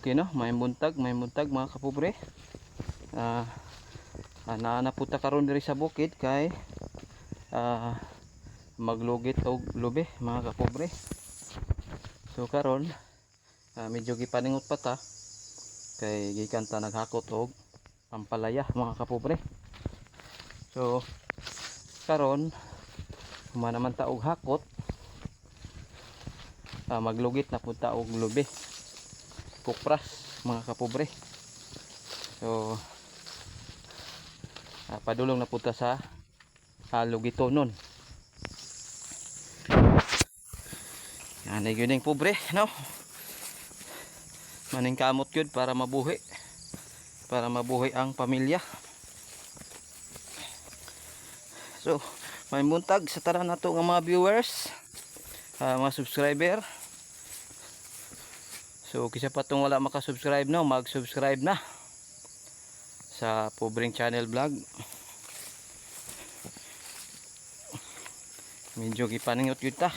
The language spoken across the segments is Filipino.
okay no, may buntag mga kapobre. Naanaputa karon diri sa bukid kay maglugit og lubi mga kapobre. So karon medyo gipaningot pa ta kay gikan ta naghakot og ampalaya mga kapobre. So karon naman ta og hakot, maglugit na punta og lubi kupras mga kapobre. So padulong na punta sa lugitonon. Yan ay gyuding pobre no, maning kamot gyud para mabuhi ang pamilya. So may muntag sa tanan nato nga mga viewers, mga subscriber. So kisa pa tong wala makasubscribe no, mag-subscribe na sa Pobreng Channel Vlog. Medyo gipaningot yun ta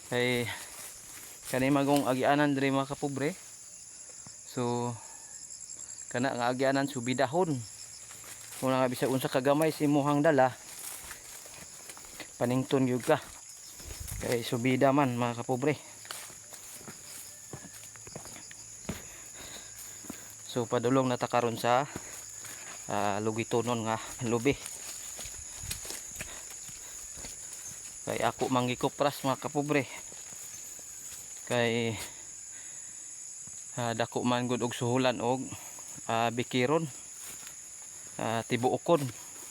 kay kanay magong agianan diri mga kapobre. So kana nga agianan subidahon, kung nga bisag unsa kagamay si muhang dala panington gyud ka kay subida man mga kapobre. So padulong na ta karon sa lugitonon nga lubi. Kay ako manggikopras mga kapobre kay dako man gud og suhulan og bikiron, tibuokon,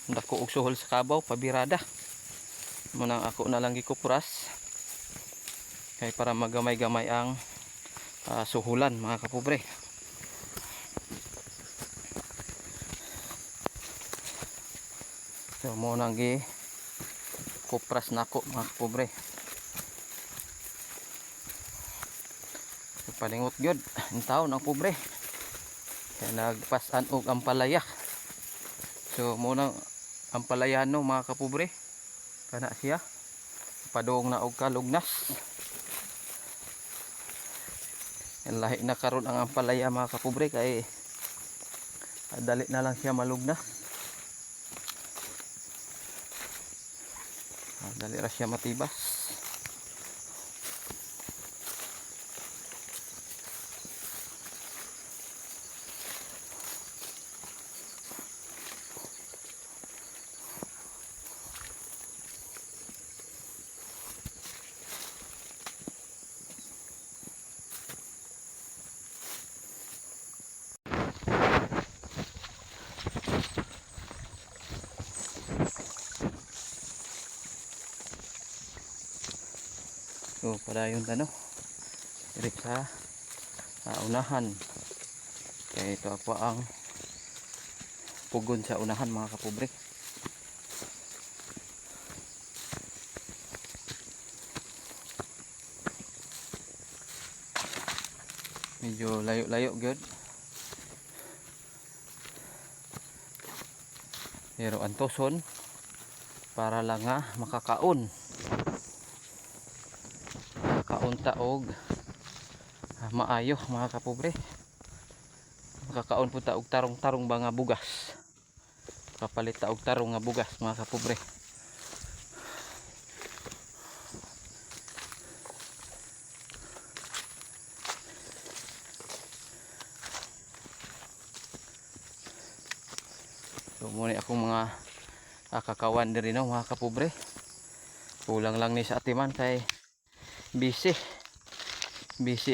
dako og suhol sa kabaw pabirada. Munang ako na lang gikopras kay para magamay-gamay ang suhulan mga kapobre. So mo nang gi kupras nako mga kapobre. So palingot gyud ang taon ang pobre kay nagpasan og ampalaya. So mo nang ampalayano mga kapobre, kana siya padung na og kalugnas. Yan lahi na karon ang ampalaya mga kapobre kay dali na lang siya malugnas. Dali ra siya matibas. So padayon ta no diri sa unahan kay ito ako ang pugon sa unahan mga kapobre. Medyo layo-layo gyud pero antoson para lang nga makakaon kaunta og maayo mga kapobre. Makakaon po ta og tarong-tarong ba nga bugas, kapalit ta og tarong nga bugas mga kapobre. So muna akong mga kakawan diri no mga kapobre. Kulang lang ni sa atiman kay busy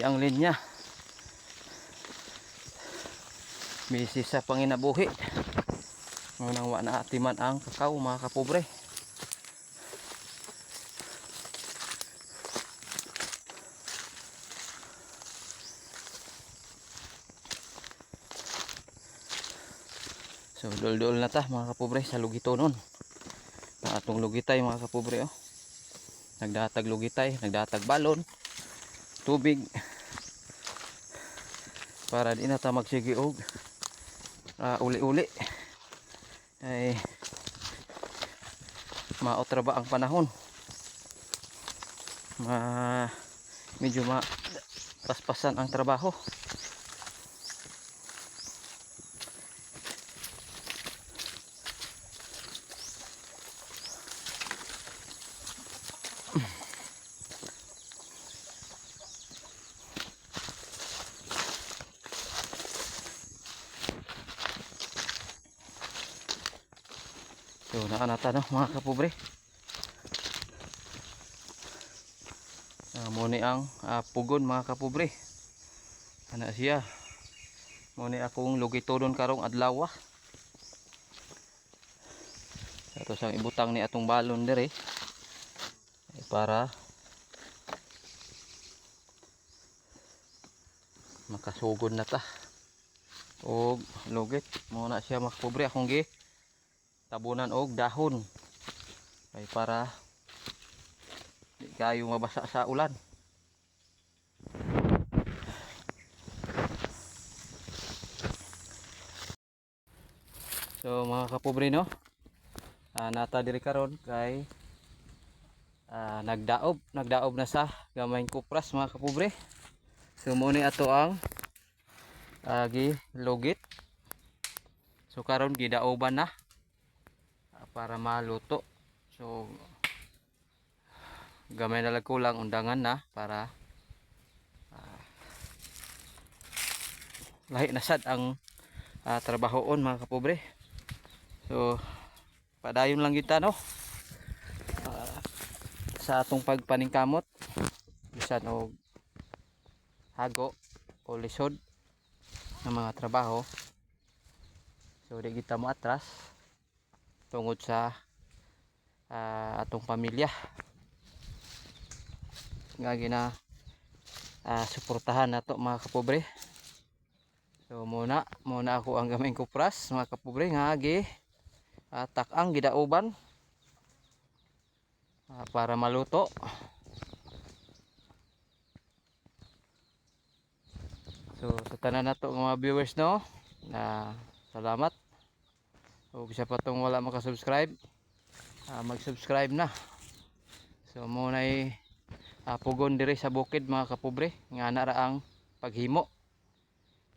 ang linya, busy sa panginabuhi. Nang wa na atiman ang kakao mga kapobre. So dol-dol na ta mga kapobre sa lugitonon. Ang atong lugitay mga kapobre oh. Nagdatag lugitay, nagdatag balon, tubig para di na ta magsige og uli-uli ay maotra ba ang panahon, medyo paspasan ang trabaho So naanata no mga kapobre. Muni ang pugon mga kapobre. Ana siya. Muni akong lugitodon karong adlaw. Ito sang ibutang ni atong balon dire para makasugod na ta. Og lugit muna siya mga kapobre, akong gi tabunan og dahon ay para di kayo mabasa sa ulan. So mga kapobre no, nata diri karon kay nagdaob na sa gamayng kupras mga kapobre. So mo ni ato ang gi lugit. So karon gidaoban na para maluto. So gamay na lang kulang undangan na para lahi na sad ang trabahoon mga kapobre. So padayon lang kita no sa atong pagpaningkamot bisan og hago o lisod ng mga trabaho. So di kita mo atras tungod sa atong pamilya nga gina suportahan nato mga kapobre. So muna ako ang gamay kupras mga kapobre nga gi takang gidaoban para maluto. So sa tanan nato nga mga viewers no, salamat. Ug sa patong wala maka-subscribe, mag-subscribe na. So mo nay pugon diri sa bukid mga kapobre nga ana ra ang paghimo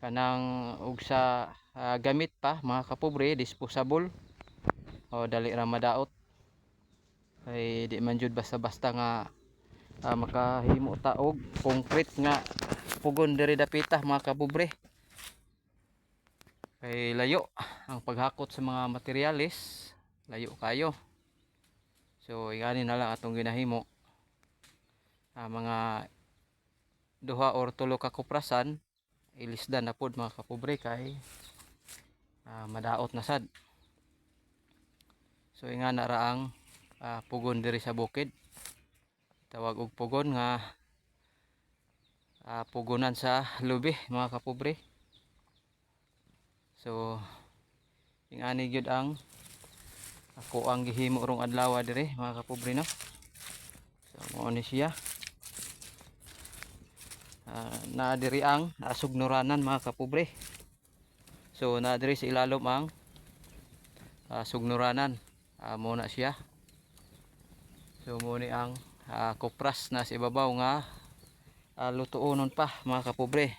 kanang ug sa gamit pa mga kapobre, disposable o dali ra madaot. Ay di man jud basta-basta nga makahimo ta og concrete nga pugon diri dapita mga kapobre. Kay layo ang paghakot sa mga materyales, layo kayo. So ingani na lang atong ginahimo mga duha or tulo ka kuprasan ilisdan na pod mga kapobre kay madaot na sad. So ingana ra ang pugon diri sa bukid. Tawag og pugon nga pugonan sa lubi mga kapobre. So ingani gyud ang ako ang gihimo rong adlaw diri mga kapobre no. So mo ni siya. Na diri ang sugnuranan mga kapobre. So na diri sa ilalom ang sugnuranan. Muna siya. So mo ni ang kupras na sa ibabaw nga lutuonon pa mga kapobre.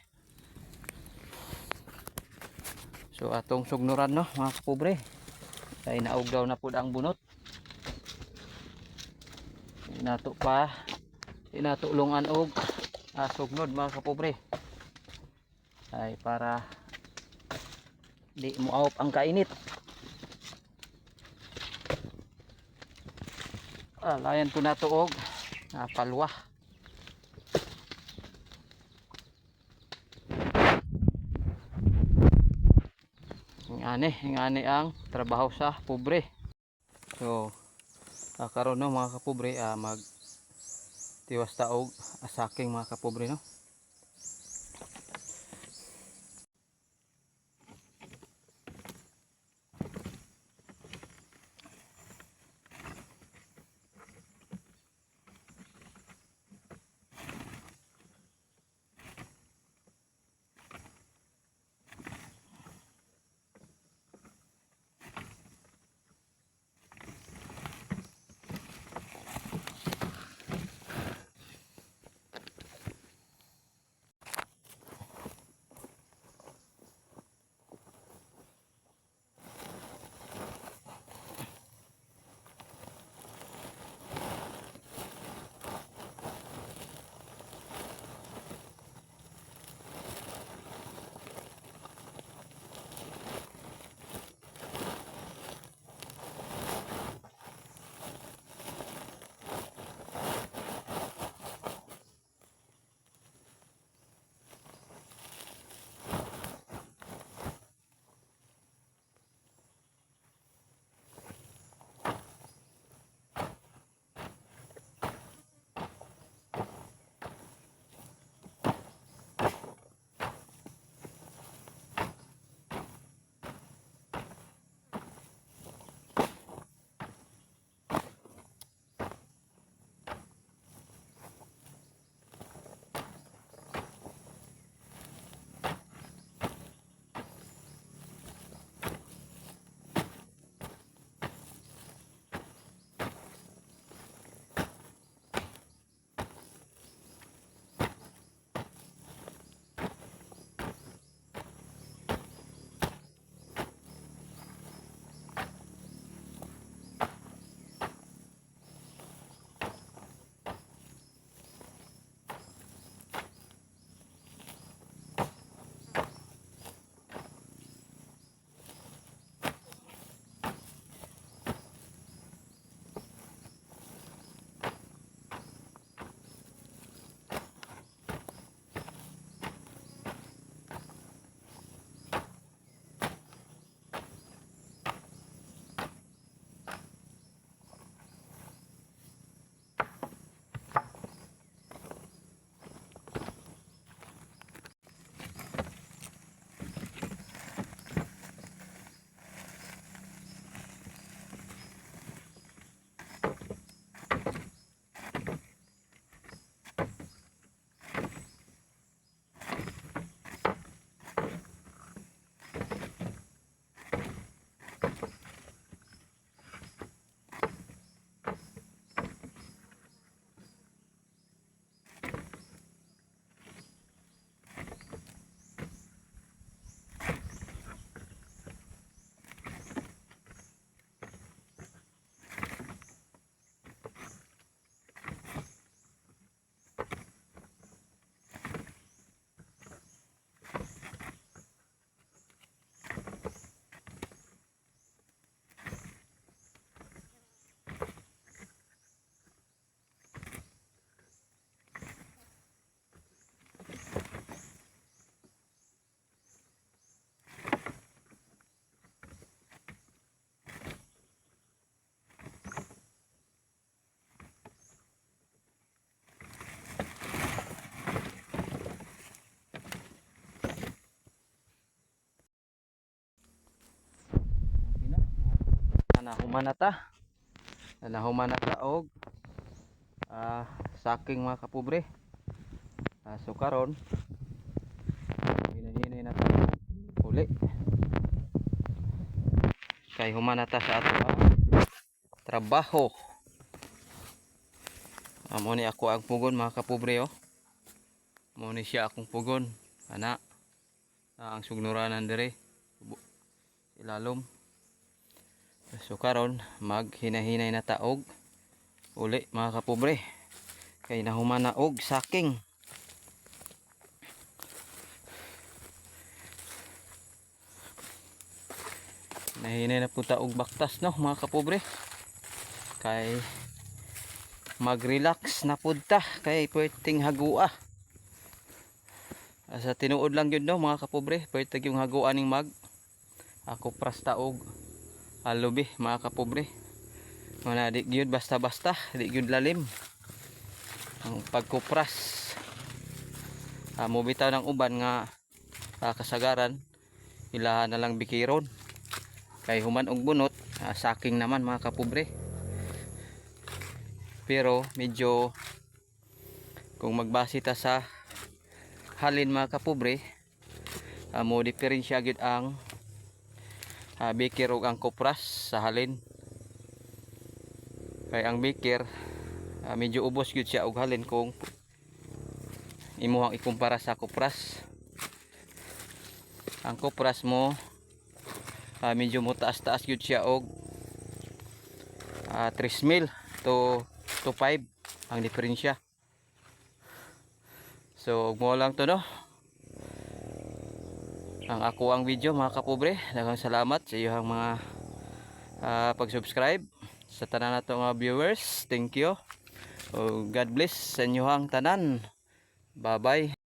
So atong sugnuran no mga kapobre. Kay naog daw na pud ang bunot. Inato pa inatulungan og sugnod mga kapobre. Ay para di mo awop ang kainit. Layan ko na to og palwa. Ingani ang trabaho sa pobre. So karon no mga kapobre mag tiwas taog asaking mga kapobre no. nahuman na ta. Nahuman na ta og saking mga kapobre. So karon hinahinay na ta uli. Kay human na ta sa ato trabaho. Amo ni ako ang pugon mga kapobre oh. Mo ni siya akong pugon ana. Ang sugnuranan dire ilalom. So karon maghinahinay na taog uli mga kapobre. Kay nahuman na og saking. Nahinay na po taog baktas no mga kapobre. Kay mag-relax na pud ta kay pwedeng hagua. Sa tinuod lang yun no mga kapobre, pwede yung haguan ning mag ako pras taog alubi mga kapobre. Mana di gyud basta-basta, di gyud lalim. Ang pagkupras mo bitaw ng uban nga kasagaran ilahan na lang bikiron. Kay human og bunot, saking naman mga kapobre. Pero medyo kung magbase ta sa halin mga kapobre, mo diferensya gyud ang bikir ug ang kupras sa halin. Kay ang bikir medyo ubos gyud siya og halin kung imuhang ikumpara sa kupras. Ang kupras mo medyo mo taas-taas gyud siya og 3 mil to 5 ang diferensya. So mo lang to no ang ako ang video mga kapobre. Daghang salamat sa iyong mga pag-subscribe sa tanan nato mga viewers. Thank you. God bless sa inyong tanan. Bye bye.